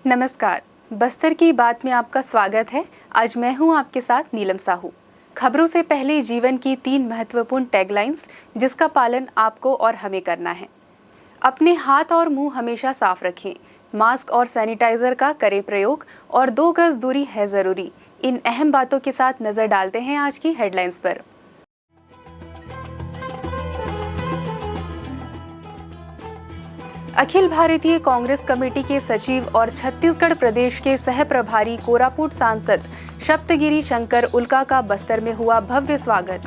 नमस्कार, बस्तर की बात में आपका स्वागत है। आज मैं हूं आपके साथ नीलम साहू। खबरों से पहले जीवन की 3 महत्वपूर्ण टैगलाइंस जिसका पालन आपको और हमें करना है। अपने हाथ और मुंह हमेशा साफ रखें, मास्क और सैनिटाइजर का करें प्रयोग और 2 गज दूरी है जरूरी। इन अहम बातों के साथ नजर डालते हैं आज की हेडलाइंस पर। अखिल भारतीय कांग्रेस कमेटी के सचिव और छत्तीसगढ़ प्रदेश के सह प्रभारी कोरापुट सांसद सप्तगिरी शंकर उल्का का बस्तर में हुआ भव्य स्वागत।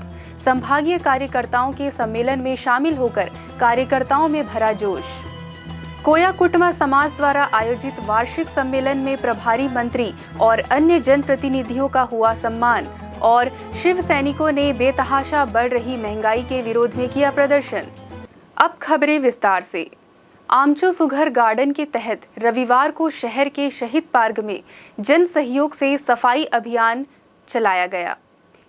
संभागीय कार्यकर्ताओं के सम्मेलन में शामिल होकर कार्यकर्ताओं में भरा जोश। कोया कुटुंबा समाज द्वारा आयोजित वार्षिक सम्मेलन में प्रभारी मंत्री और अन्य जनप्रतिनिधियों का हुआ सम्मान और शिव सैनिकों ने बेतहाशा बढ़ रही महंगाई के विरोध में किया प्रदर्शन। अब खबरें विस्तार से। आमचो सुघर गार्डन के तहत रविवार को शहर के शहीद पार्क में जन सहयोग से सफाई अभियान चलाया गया।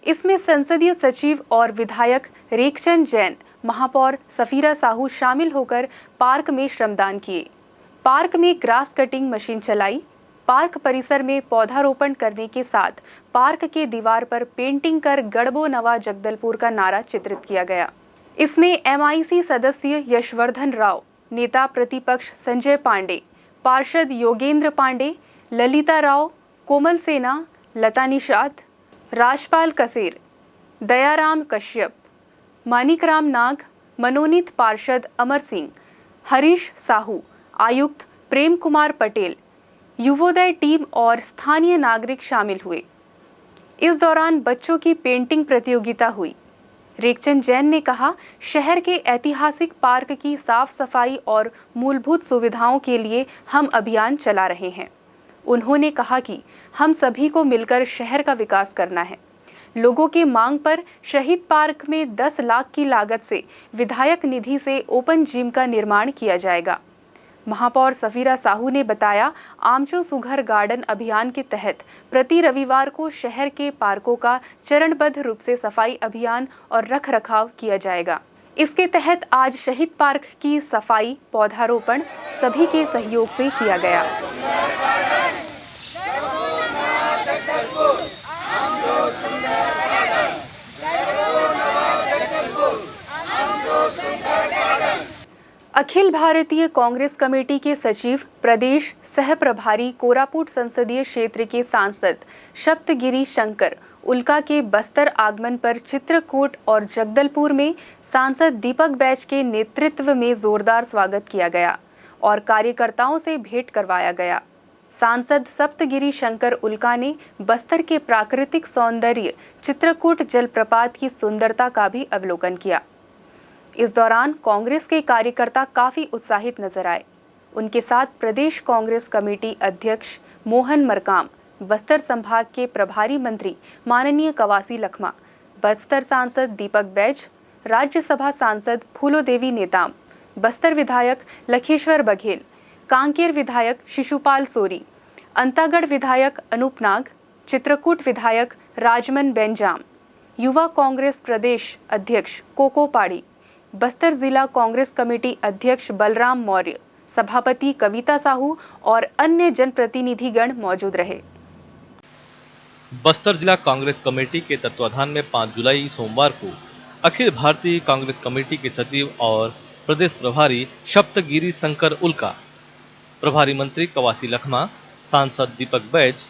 इसमें संसदीय सचिव और विधायक रेखचंद जैन, महापौर सफीरा साहू शामिल होकर पार्क में श्रमदान किए। पार्क में ग्रास कटिंग मशीन चलाई। पार्क परिसर में पौधारोपण करने के साथ पार्क के दीवार पर पेंटिंग कर गढ़बो नवा जगदलपुर का नारा चित्रित किया गया। इसमें MIC सदस्य यशवर्धन राव, नेता प्रतिपक्ष संजय पांडे, पार्षद योगेंद्र पांडे, ललिता राव, कोमल सेना, लता निषाद, राजपाल कसेर, दयाराम कश्यप, मानिकराम नाग, मनोनीत पार्षद अमर सिंह, हरीश साहू, आयुक्त प्रेम कुमार पटेल, युवोदय टीम और स्थानीय नागरिक शामिल हुए। इस दौरान बच्चों की पेंटिंग प्रतियोगिता हुई। रेखचंद जैन ने कहा, शहर के ऐतिहासिक पार्क की साफ सफाई और मूलभूत सुविधाओं के लिए हम अभियान चला रहे हैं। उन्होंने कहा कि हम सभी को मिलकर शहर का विकास करना है। लोगों के मांग पर शहीद पार्क में 10 लाख की लागत से विधायक निधि से ओपन जिम का निर्माण किया जाएगा। महापौर सफीरा साहू ने बताया, आमचो सुघर गार्डन अभियान के तहत प्रति रविवार को शहर के पार्कों का चरणबद्ध रूप से सफाई अभियान और रखरखाव किया जाएगा। इसके तहत आज शहीद पार्क की सफाई, पौधारोपण सभी के सहयोग से किया गया। अखिल भारतीय कांग्रेस कमेटी के सचिव, प्रदेश सह प्रभारी कोरापुट संसदीय क्षेत्र के सांसद सप्तगिरी शंकर उल्का के बस्तर आगमन पर चित्रकूट और जगदलपुर में सांसद दीपक बैज के नेतृत्व में जोरदार स्वागत किया गया और कार्यकर्ताओं से भेंट करवाया गया। सांसद सप्तगिरी शंकर उल्का ने बस्तर के प्राकृतिक सौंदर्य, चित्रकूट जलप्रपात की सुंदरता का भी अवलोकन किया। इस दौरान कांग्रेस के कार्यकर्ता काफी उत्साहित नजर आए। उनके साथ प्रदेश कांग्रेस कमेटी अध्यक्ष मोहन मरकाम, बस्तर संभाग के प्रभारी मंत्री माननीय कवासी लखमा, बस्तर सांसद दीपक बैज, राज्यसभा सांसद फूलो देवी नेताम, बस्तर विधायक लखेश्वर बघेल, कांकेर विधायक शिशुपाल सोरी, अंतागढ़ विधायक अनूप नाग, चित्रकूट विधायक राजमन बेंजाम, युवा कांग्रेस प्रदेश अध्यक्ष कोको पाड़ी, बस्तर जिला कांग्रेस कमेटी अध्यक्ष बलराम मौर्य, सभापति कविता साहू और अन्य जनप्रतिनिधिगण मौजूद रहे। बस्तर जिला कांग्रेस कमेटी के तत्वाधान में 5 जुलाई सोमवार को अखिल भारतीय कांग्रेस कमेटी के सचिव और प्रदेश प्रभारी सप्तगिरी शंकर उल्का, प्रभारी मंत्री कवासी लखमा, सांसद दीपक बैज,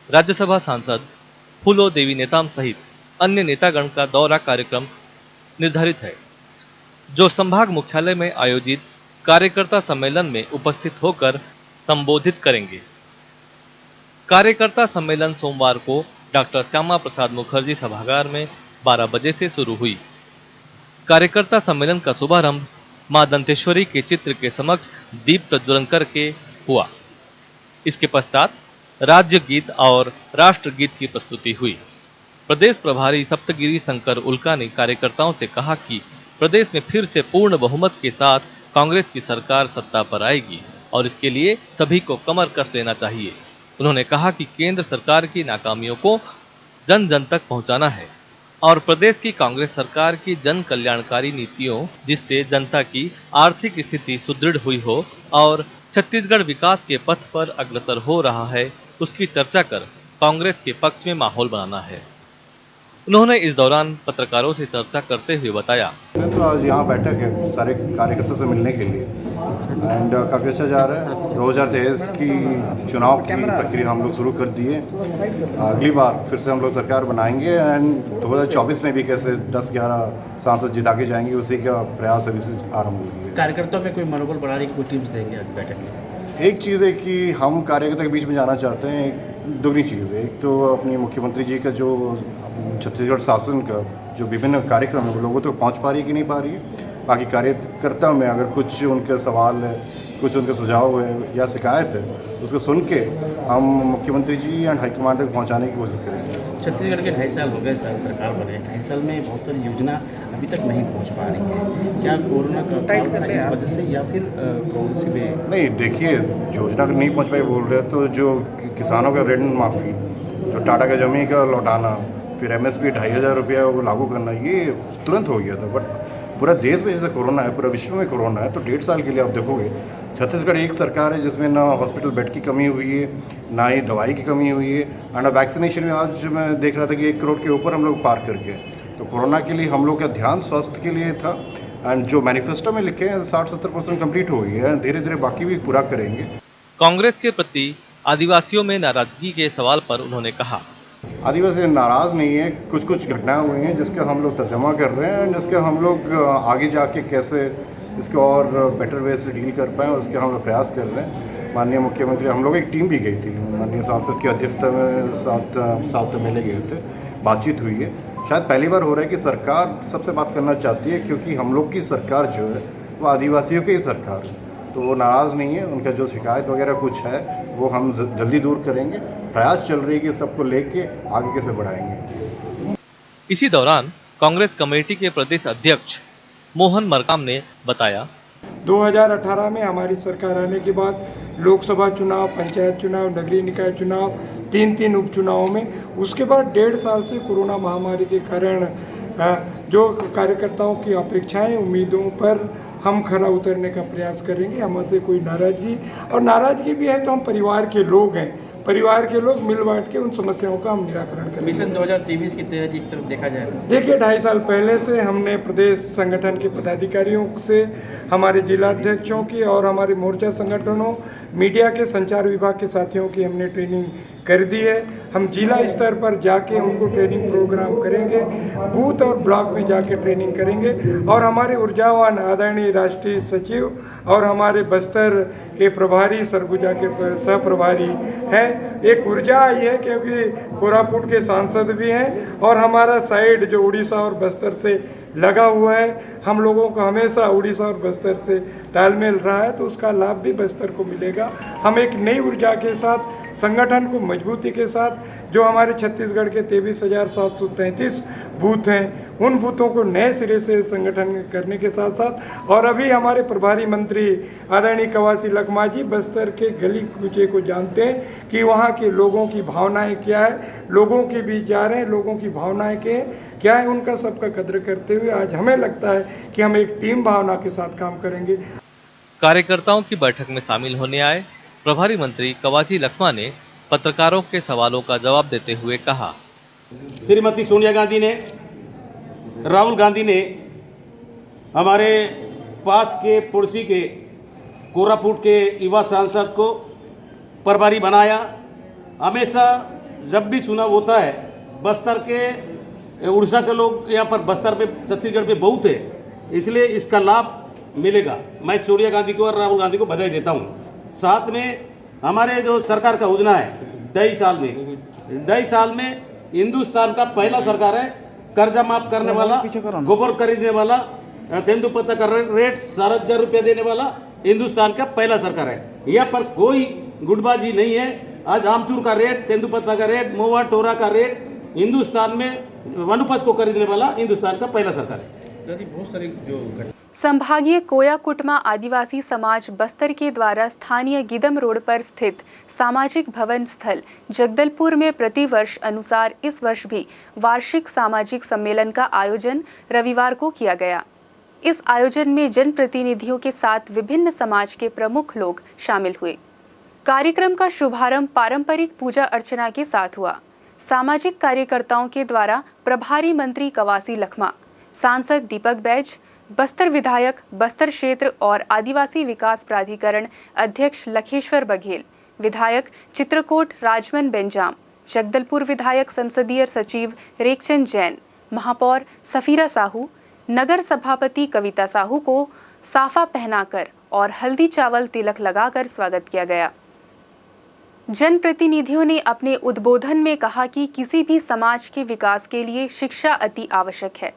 राज्यसभा सांसद फूलो देवी नेताम सहित अन्य नेतागण का दौरा कार्यक्रम निर्धारित है, जो संभाग मुख्यालय में आयोजित कार्यकर्ता सम्मेलन में उपस्थित होकर संबोधित करेंगे। कार्यकर्ता सम्मेलन सोमवार को डॉक्टर श्यामा प्रसाद मुखर्जी सभागार में 12 बजे से शुरू हुई। कार्यकर्ता सम्मेलन का शुभारंभ मां दंतेश्वरी के चित्र के समक्ष दीप प्रज्वलन करके हुआ। इसके पश्चात राज्य गीत और राष्ट्र गीत की प्रस्तुति हुई। प्रदेश प्रभारी सप्तगिरी शंकर उल्का ने कार्यकर्ताओं से कहा कि प्रदेश में फिर से पूर्ण बहुमत के साथ कांग्रेस की सरकार सत्ता पर आएगी और इसके लिए सभी को कमर कस लेना चाहिए। उन्होंने कहा कि केंद्र सरकार की नाकामियों को जन जन तक पहुंचाना है और प्रदेश की कांग्रेस सरकार की जन कल्याणकारी नीतियों, जिससे जनता की आर्थिक स्थिति सुदृढ़ हुई हो और छत्तीसगढ़ विकास के पथ पर अग्रसर हो रहा है, उसकी चर्चा कर कांग्रेस के पक्ष में माहौल बनाना है। उन्होंने इस दौरान पत्रकारों से चर्चा करते हुए बताया, तो आज यहाँ बैठक है सारे कार्यकर्ता से मिलने के लिए एंड काफ़ी अच्छा जा रहा है। 2023 की चुनाव की प्रक्रिया हम लोग शुरू कर दिए। अगली बार फिर से हम लोग सरकार बनाएंगे एंड 2024 में भी कैसे 10-11 सांसद जिता के जाएंगे, उसी का प्रयास अभी से आरंभ हो गया है। कार्यकर्ताओं में कोई मनोबल बढ़ाने की कोई टिप्स देंगे आज बैठक में? एक चीज़ है कि हम कार्यकर्ता के बीच में जाना चाहते हैं, दोगुनी चीज़ है। एक तो अपनी मुख्यमंत्री जी का जो छत्तीसगढ़ शासन का जो विभिन्न कार्यक्रम है वो लोगों तक पहुंच पा रही है कि नहीं पा रही है। बाकी कार्यकर्ता में अगर कुछ उनके सवाल है, कुछ उनके सुझाव है या शिकायत है, उसको सुन के हम मुख्यमंत्री जी एंड हाईकमांड तक पहुँचाने की कोशिश करेंगे। छत्तीसगढ़ के 2.5 साल हो गए सरकार बने, 2.5 साल में बहुत सारी योजना अभी तक नहीं पहुंच पा रही है। क्या कोरोना का काल था इस वजह से या फिर कांग्रेस में? नहीं, देखिए, योजना नहीं पहुंच पाई बोल रहे तो जो किसानों का ऋण माफ़ी, जो टाटा का जमीन का लौटाना, फिर MSP 2,500 रुपया वो लागू करना, ये तुरंत हो गया था। बट पूरा देश में जैसे कोरोना है, पूरा विश्व में कोरोना है, तो 1.5 साल के लिए आप देखोगे छत्तीसगढ़ एक सरकार है जिसमें ना हॉस्पिटल बेड की कमी हुई है, ना ही दवाई की कमी हुई है एंड वैक्सीनेशन में आज मैं देख रहा था कि 1 करोड़ के ऊपर हम लोग पार कर गए। तो कोरोना के लिए हम लोग का ध्यान स्वास्थ्य के लिए था एंड जो मैनिफेस्टो में लिखे हैं 60-70% कम्प्लीट हो गई है, धीरे धीरे बाकी भी पूरा करेंगे। कांग्रेस के प्रति आदिवासियों में नाराजगी के सवाल पर उन्होंने कहा, आदिवासी नाराज़ नहीं है, कुछ घटनाएं हुई हैं जिसका हम लोग तर्जमा कर रहे हैं, जिसका हम लोग आगे जाके कैसे इसको और बेटर वे से डील कर पाएँ उसके हम लोग प्रयास कर रहे हैं। माननीय मुख्यमंत्री, हम लोग एक टीम भी गई थी, माननीय सांसद की अध्यक्षता में सात MLA गए थे, बातचीत हुई है। शायद पहली बार हो रहा है कि सरकार सबसे बात करना चाहती है, क्योंकि हम लोग की सरकार जो है वो आदिवासियों की ही सरकार है, तो वो नाराज़ नहीं है। उनका जो शिकायत वगैरह कुछ है वो हम जल्दी दूर करेंगे। प्रयास चल रही है कि सबको लेके आगे कैसे बढ़ाएंगे। इसी दौरान कांग्रेस कमेटी के प्रदेश अध्यक्ष मोहन मरकाम ने बताया, 2018 में हमारी सरकार आने के बाद लोकसभा चुनाव, पंचायत चुनाव, नगरीय निकाय चुनाव, 3 उपचुनावों में, उसके बाद 1.5 साल से कोरोना महामारी के कारण जो कार्यकर्ताओं की अपेक्षाएं, उम्मीदों पर हम खरा उतरने का प्रयास करेंगे। हमसे कोई नाराजगी भी है तो हम परिवार के लोग हैं, परिवार के लोग मिल बांट के उन समस्याओं का हम निराकरण करेंगे। मिशन 2023 की तैयारी की तरफ देखा जाए, देखिए, 2.5 साल पहले से हमने प्रदेश संगठन के पदाधिकारियों से, हमारे जिलाध्यक्षों की और हमारे मोर्चा संगठनों, मीडिया के, संचार विभाग के साथियों की हमने ट्रेनिंग कर दी है। हम जिला स्तर पर जाके उनको ट्रेनिंग प्रोग्राम करेंगे, बूथ और ब्लॉक में जाके ट्रेनिंग करेंगे। और हमारे ऊर्जावान आदरणीय राष्ट्रीय सचिव और हमारे बस्तर के प्रभारी, सरगुजा के सह प्रभारी हैं। एक ऊर्जा आई है क्योंकि कोरापुट के सांसद भी हैं और हमारा साइड जो उड़ीसा और बस्तर से लगा हुआ है, हम लोगों को हमेशा उड़ीसा और बस्तर से तालमेल रहा है, तो उसका लाभ भी बस्तर को मिलेगा। हम एक नई ऊर्जा के साथ, संगठन को मजबूती के साथ, जो हमारे छत्तीसगढ़ के 23,733 बूथ हैं, उन बूथों को नए सिरे से संगठन करने के साथ साथ, और अभी हमारे प्रभारी मंत्री आदरणीय कवासी लखमा जी बस्तर के गली कूचे को जानते हैं कि वहाँ के लोगों की भावनाएं क्या है, लोगों के बीच जा रहे हैं, लोगों की भावनाएं क्या है, उनका सबका कद्र करते हुए आज हमें लगता है कि हम एक टीम भावना के साथ काम करेंगे। कार्यकर्ताओं की बैठक में शामिल होने आए प्रभारी मंत्री कवासी लखमा ने पत्रकारों के सवालों का जवाब देते हुए कहा, श्रीमती सोनिया गांधी ने, राहुल गांधी ने हमारे पास के पड़ोसी के कोरापुट के युवा सांसद को प्रभारी बनाया। हमेशा जब भी चुनाव होता है, बस्तर के, उड़ीसा के लोग यहाँ पर बस्तर पे, छत्तीसगढ़ पे बहुत है, इसलिए इसका लाभ मिलेगा। मैं सोनिया गांधी को और राहुल गांधी को बधाई देता हूँ। साथ में हमारे जो सरकार का योजना है, 2.5 साल में हिंदुस्तान का पहला सरकार है कर्जा माफ करने वाला, गोबर खरीदने वाला, तेंदुपत्ता का रेट 4,000 रुपया देने वाला हिंदुस्तान का पहला सरकार है। यहाँ पर कोई गुटबाजी नहीं है। आज आमचूर का रेट, तेंदुपत्ता का रेट, मोवा टोरा का रेट, हिंदुस्तान में वनोपज को खरीदने वाला हिंदुस्तान का पहला सरकार है। बहुत सारे जो संभागीय कोयाकुटमा आदिवासी समाज बस्तर के द्वारा स्थानीय गिदम रोड पर स्थित सामाजिक भवन स्थल जगदलपुर में प्रतिवर्ष अनुसार इस वर्ष भी वार्षिक सामाजिक सम्मेलन का आयोजन रविवार को किया गया। इस आयोजन में जनप्रतिनिधियों के साथ विभिन्न समाज के प्रमुख लोग शामिल हुए। कार्यक्रम का शुभारंभ पारंपरिक पूजा अर्चना के साथ हुआ। सामाजिक कार्यकर्ताओं के द्वारा प्रभारी मंत्री कवासी लखमा, सांसद दीपक बैज, बस्तर विधायक, बस्तर क्षेत्र और आदिवासी विकास प्राधिकरण अध्यक्ष लखेश्वर बघेल, विधायक चित्रकोट राजमन बेंजाम, जगदलपुर विधायक संसदीय सचिव रेखचंद जैन, महापौर सफीरा साहू, नगर सभापति कविता साहू को साफा पहनाकर और हल्दी चावल तिलक लगाकर स्वागत किया गया। जनप्रतिनिधियों ने अपने उद्बोधन में कहा कि किसी भी समाज के विकास के लिए शिक्षा अति आवश्यक है।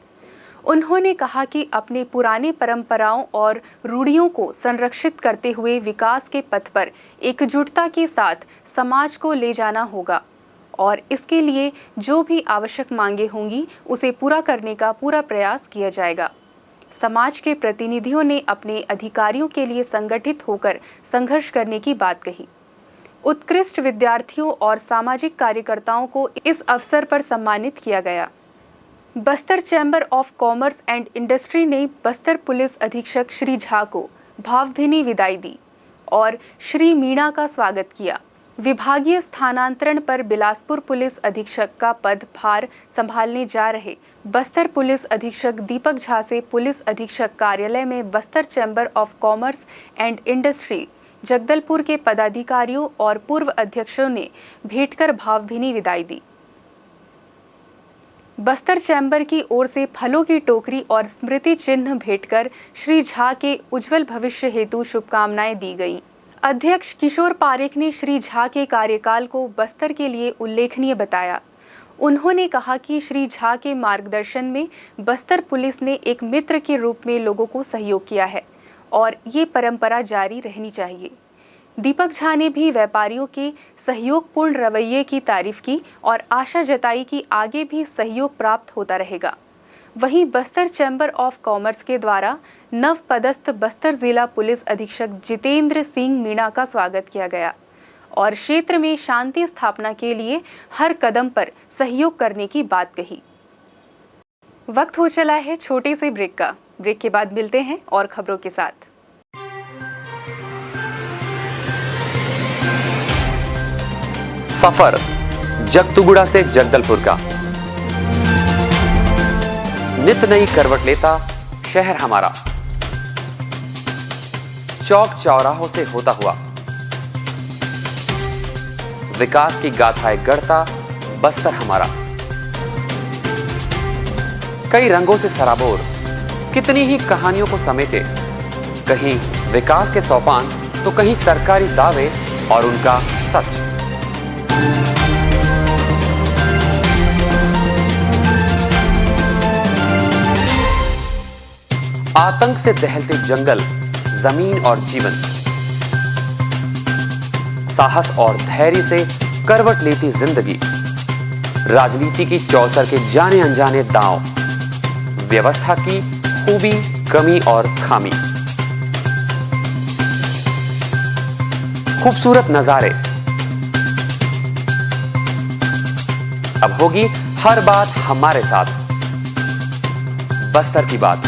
उन्होंने कहा कि अपने पुराने परंपराओं और रूढ़ियों को संरक्षित करते हुए विकास के पथ पर एकजुटता के साथ समाज को ले जाना होगा और इसके लिए जो भी आवश्यक मांगे होंगी उसे पूरा करने का पूरा प्रयास किया जाएगा। समाज के प्रतिनिधियों ने अपने अधिकारियों के लिए संगठित होकर संघर्ष करने की बात कही। उत्कृष्ट विद्यार्थियों और सामाजिक कार्यकर्ताओं को इस अवसर पर सम्मानित किया गया। Bastar chamber of commerce and industry ने बस्तर पुलिस अधीक्षक श्री झा को भावभीनी विदाई दी और श्री मीणा का स्वागत किया। विभागीय स्थानांतरण पर बिलासपुर पुलिस अधीक्षक का पदभार संभालने जा रहे बस्तर पुलिस अधीक्षक दीपक झा से पुलिस अधीक्षक कार्यालय में Bastar chamber of commerce and industry Jagdalpur के पदाधिकारियों और पूर्व अध्यक्षों ने भेंटकर भावभीनी विदाई दी। बस्तर चैम्बर की ओर से फलों की टोकरी और स्मृति चिन्ह भेंटकर श्री झा के उज्जवल भविष्य हेतु शुभकामनाएं दी गईं। अध्यक्ष किशोर पारेख ने श्री झा के कार्यकाल को बस्तर के लिए उल्लेखनीय बताया। उन्होंने कहा कि श्री झा के मार्गदर्शन में बस्तर पुलिस ने एक मित्र के रूप में लोगों को सहयोग किया है और ये परंपरा जारी रहनी चाहिए। दीपक झा ने भी व्यापारियों के सहयोगपूर्ण रवैये की तारीफ की और आशा जताई कि आगे भी सहयोग प्राप्त होता रहेगा। वहीं बस्तर चैम्बर ऑफ कॉमर्स के द्वारा नव पदस्थ बस्तर जिला पुलिस अधीक्षक जितेंद्र सिंह मीणा का स्वागत किया गया और क्षेत्र में शांति स्थापना के लिए हर कदम पर सहयोग करने की बात कही। वक्त हो चला है छोटे से ब्रेक का। ब्रेक के बाद मिलते हैं और खबरों के साथ। सफर जगतुगुड़ा से जगदलपुर का, नित नई करवट लेता शहर हमारा, चौक चौराहों से होता हुआ विकास की गाथाएं गढ़ता बस्तर हमारा। कई रंगों से सराबोर कितनी ही कहानियों को समेटे, कहीं विकास के सोपान तो कहीं सरकारी दावे और उनका सच। आतंक से दहलते जंगल, जमीन और जीवन, साहस और धैर्य से करवट लेती जिंदगी, राजनीति की चौसर के जाने अनजाने दांव, व्यवस्था की खूबी, कमी और खामी, खूबसूरत नजारे। अब होगी हर बात हमारे साथ, बस्तर की बात।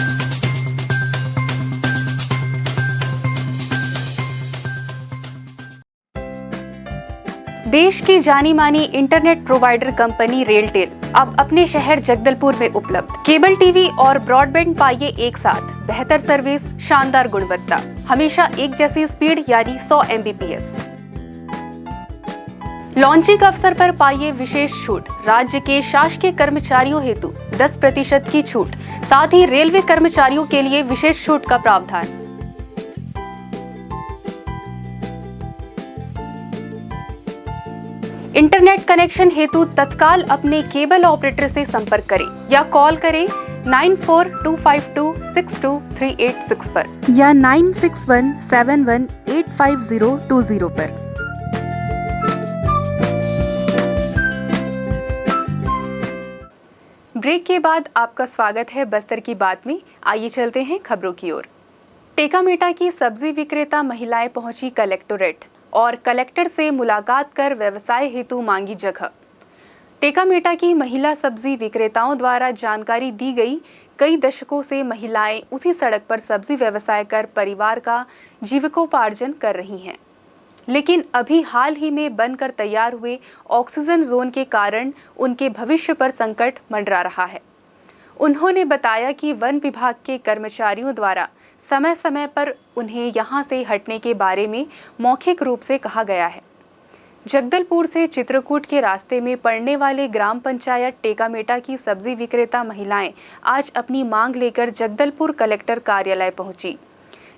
देश की जानी मानी इंटरनेट प्रोवाइडर कंपनी रेलटेल अब अपने शहर जगदलपुर में उपलब्ध। केबल टीवी और ब्रॉडबैंड पाइए एक साथ, बेहतर सर्विस, शानदार गुणवत्ता, हमेशा एक जैसी स्पीड यानी 100 Mbps। लॉन्चिंग अवसर पर पाइए विशेष छूट, राज्य के शासकीय कर्मचारियों हेतु 10% की छूट, साथ ही रेलवे कर्मचारियों के लिए विशेष छूट का प्रावधान। इंटरनेट कनेक्शन हेतु तत्काल अपने केबल ऑपरेटर से संपर्क करें या कॉल करें 9425262386 पर या 9617185020 पर। ब्रेक के बाद आपका स्वागत है बस्तर की बात में। आइए चलते हैं खबरों की ओर। टेकामेटा की सब्जी विक्रेता महिलाएं पहुंची कलेक्टोरेट और कलेक्टर से मुलाकात कर व्यवसाय हेतु मांगी जगह। टेकामेटा की महिला सब्जी विक्रेताओं द्वारा जानकारी दी गई, कई दशकों से महिलाएं उसी सड़क पर सब्जी व्यवसाय कर परिवार का जीविकोपार्जन कर रही हैं। लेकिन अभी हाल ही में बनकर तैयार हुए ऑक्सीजन जोन के कारण उनके भविष्य पर संकट मंडरा रहा है। उन्होंने बताया कि वन विभाग के कर्मचारियों द्वारा समय समय पर उन्हें यहां से हटने के बारे में मौखिक रूप से कहा गया है। जगदलपुर से चित्रकूट के रास्ते में पड़ने वाले ग्राम पंचायत टेकामेटा की सब्जी विक्रेता महिलाएं आज अपनी मांग लेकर जगदलपुर कलेक्टर कार्यालय पहुंची,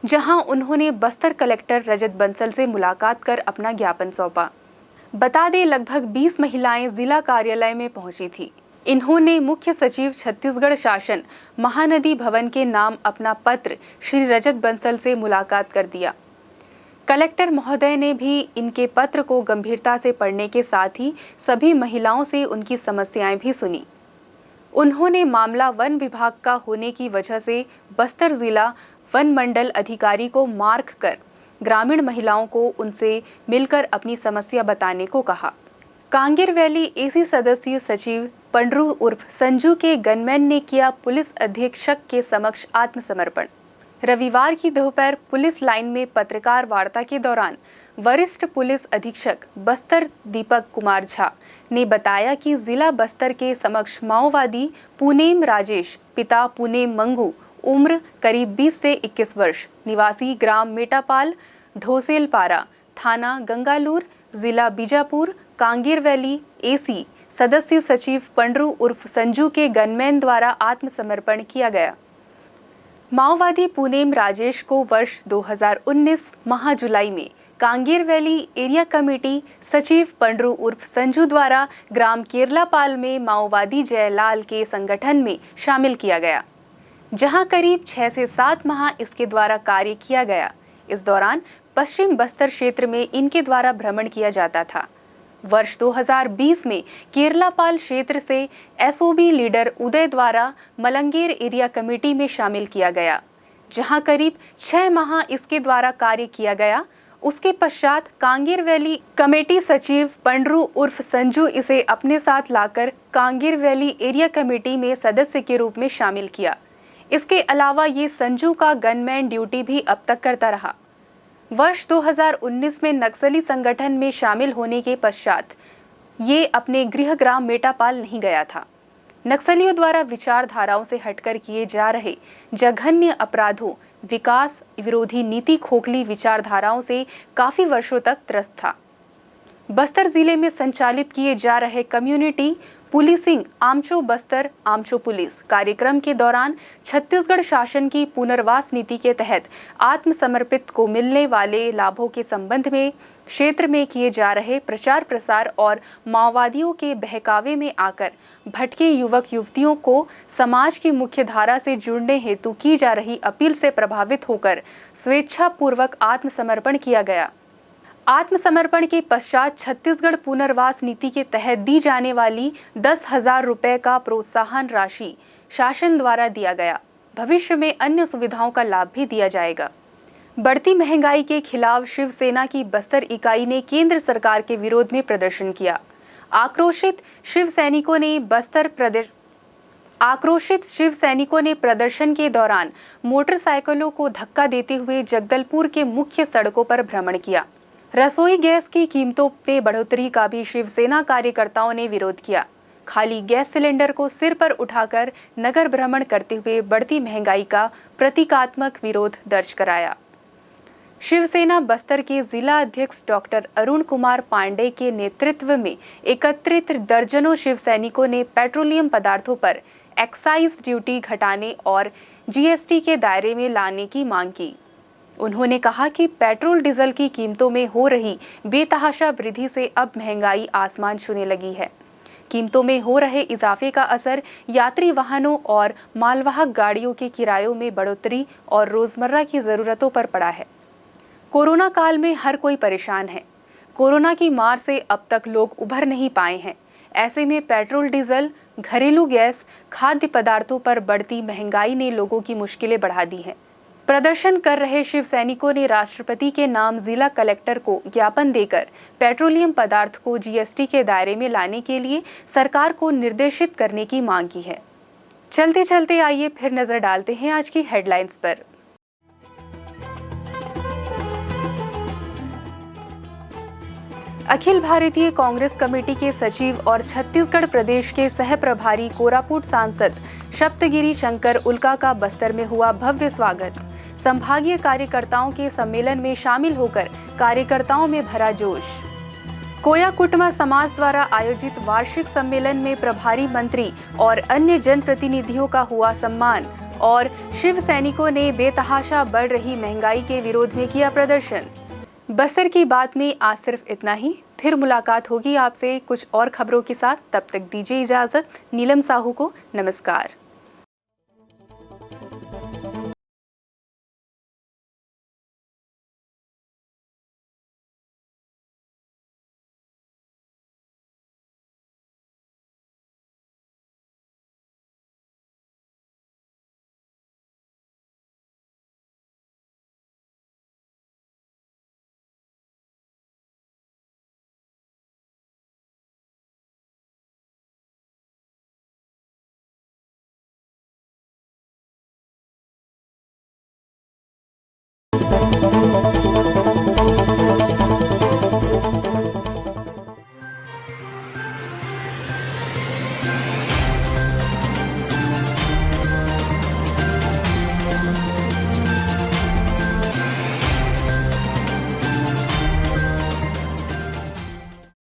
जहां उन्होंने बस्तर कलेक्टर रजत बंसल से मुलाकात कर अपना ज्ञापन सौंपा। बता दें, लगभग 20 महिलाएं जिला कार्यालय में पहुंची थी। इन्होंने मुख्य सचिव छत्तीसगढ़ शासन महानदी भवन के नाम अपना पत्र श्री रजत बंसल से मुलाकात कर दिया। कलेक्टर महोदय ने भी इनके पत्र को गंभीरता से पढ़ने के साथ ही सभी महिलाओं से उनकी समस्याएं भी सुनी। उन्होंने मामला वन विभाग का होने की वजह से बस्तर जिला वन मंडल अधिकारी को मार्क कर ग्रामीण महिलाओं को उनसे मिलकर अपनी समस्या बताने को कहा। कांगेर वैली एसी सदस्य सचिव पंडरू उर्फ संजू के गनमैन ने किया पुलिस अधीक्षक के समक्ष आत्मसमर्पण। रविवार की दोपहर पुलिस लाइन में पत्रकार वार्ता के दौरान वरिष्ठ पुलिस अधीक्षक बस्तर दीपक कुमार झा ने बताया कि जिला बस्तर के समक्ष माओवादी पुनेम राजेश, पिता पुनेम मंगू, उम्र करीब 20 से 21 वर्ष, निवासी ग्राम मेटापाल, ढोसेलपारा, थाना गंगालूर, जिला बीजापुर, कांगेर वैली एसी सदस्य सचिव पंडरू उर्फ संजू के गनमैन द्वारा आत्मसमर्पण किया गया। माओवादी पुनेम राजेश को वर्ष 2019 माह जुलाई में कांगेर वैली एरिया कमेटी सचिव पंडरू उर्फ संजू द्वारा ग्राम केरलापाल में माओवादी जयलाल के संगठन में शामिल किया गया, जहां करीब 6 से 7 माह इसके द्वारा कार्य किया गया। इस दौरान पश्चिम बस्तर क्षेत्र में इनके द्वारा भ्रमण किया जाता था। वर्ष 2020 में केरलापाल क्षेत्र से एसओबी लीडर उदय द्वारा मलंगेर एरिया कमेटी में शामिल किया गया, जहां करीब 6 माह इसके द्वारा कार्य किया गया। उसके पश्चात कांगेर वैली कमेटी सचिव पंडरू उर्फ संजू इसे अपने साथ लाकर कांगेर वैली एरिया कमेटी में सदस्य के रूप में शामिल किया। इसके अलावा ये संजू का गनमैन ड्यूटी भी अब तक करता रहा। वर्ष 2019 में नक्सली संगठन में शामिल होने के पश्चात ये अपने गृह ग्राम मेटापाल नहीं गया था। नक्सलियों द्वारा विचारधाराओं से हटकर किए जा रहे जघन्य अपराधों, विकास विरोधी नीति खोखली विचारधाराओं से काफी वर्षों तक त्रस्त था। बस्तर जिले में संचालित किए जा रहे कम्युनिटी पुलिसिंग आमचो बस्तर आमचो पुलिस कार्यक्रम के दौरान छत्तीसगढ़ शासन की पुनर्वास नीति के तहत आत्मसमर्पित को मिलने वाले लाभों के संबंध में क्षेत्र में किए जा रहे प्रचार प्रसार और माओवादियों के बहकावे में आकर भटके युवक युवतियों को समाज की मुख्य धारा से जुड़ने हेतु की जा रही अपील से प्रभावित होकर स्वेच्छापूर्वक आत्मसमर्पण किया गया। आत्मसमर्पण के पश्चात छत्तीसगढ़ पुनर्वास नीति के तहत दी जाने वाली 10,000 रुपए का प्रोत्साहन राशि शासन द्वारा दिया गया। भविष्य में अन्य सुविधाओं का लाभ भी दिया जाएगा। बढ़ती महंगाई के खिलाफ शिवसेना की बस्तर इकाई ने केंद्र सरकार के विरोध में प्रदर्शन किया। आक्रोशित शिव सैनिकों ने प्रदर्शन के दौरान मोटरसाइकिलों को धक्का देते हुए जगदलपुर के मुख्य सड़कों पर भ्रमण किया। रसोई गैस की कीमतों में बढ़ोतरी का भी शिवसेना कार्यकर्ताओं ने विरोध किया। खाली गैस सिलेंडर को सिर पर उठाकर नगर भ्रमण करते हुए बढ़ती महंगाई का प्रतीकात्मक विरोध दर्ज कराया। शिवसेना बस्तर के जिला अध्यक्ष डॉक्टर अरुण कुमार पांडे के नेतृत्व में एकत्रित दर्जनों शिव सैनिकों ने पेट्रोलियम पदार्थों पर एक्साइज ड्यूटी घटाने और जीएसटी के दायरे में लाने की मांग की। उन्होंने कहा कि पेट्रोल डीजल की कीमतों में हो रही बेतहाशा वृद्धि से अब महंगाई आसमान छूने लगी है। कीमतों में हो रहे इजाफे का असर यात्री वाहनों और मालवाहक गाड़ियों के किरायों में बढ़ोतरी और रोजमर्रा की जरूरतों पर पड़ा है। कोरोना काल में हर कोई परेशान है। कोरोना की मार से अब तक लोग उभर नहीं पाए हैं। ऐसे में पेट्रोल डीजल, घरेलू गैस, खाद्य पदार्थों पर बढ़ती महंगाई ने लोगों की मुश्किलें बढ़ा दी हैं। प्रदर्शन कर रहे शिव सैनिकों ने राष्ट्रपति के नाम जिला कलेक्टर को ज्ञापन देकर पेट्रोलियम पदार्थ को जीएसटी के दायरे में लाने के लिए सरकार को निर्देशित करने की मांग की है। चलते चलते आइए फिर नजर डालते हैं आज की हेडलाइंस पर। अखिल भारतीय कांग्रेस कमेटी के सचिव और छत्तीसगढ़ प्रदेश के सह प्रभारी कोरापुट सांसद सप्तगिरी शंकर उल्का का बस्तर में हुआ भव्य स्वागत। संभागीय कार्यकर्ताओं के सम्मेलन में शामिल होकर कार्यकर्ताओं में भरा जोश। कोया कुटुंबा समाज द्वारा आयोजित वार्षिक सम्मेलन में प्रभारी मंत्री और अन्य जनप्रतिनिधियों का हुआ सम्मान और शिव सैनिकों ने बेतहाशा बढ़ रही महंगाई के विरोध में किया प्रदर्शन। बस्तर की बात में आज सिर्फ इतना ही। फिर मुलाकात होगी आपसे कुछ और खबरों के साथ। तब तक दीजिए इजाजत। नीलम साहू को नमस्कार।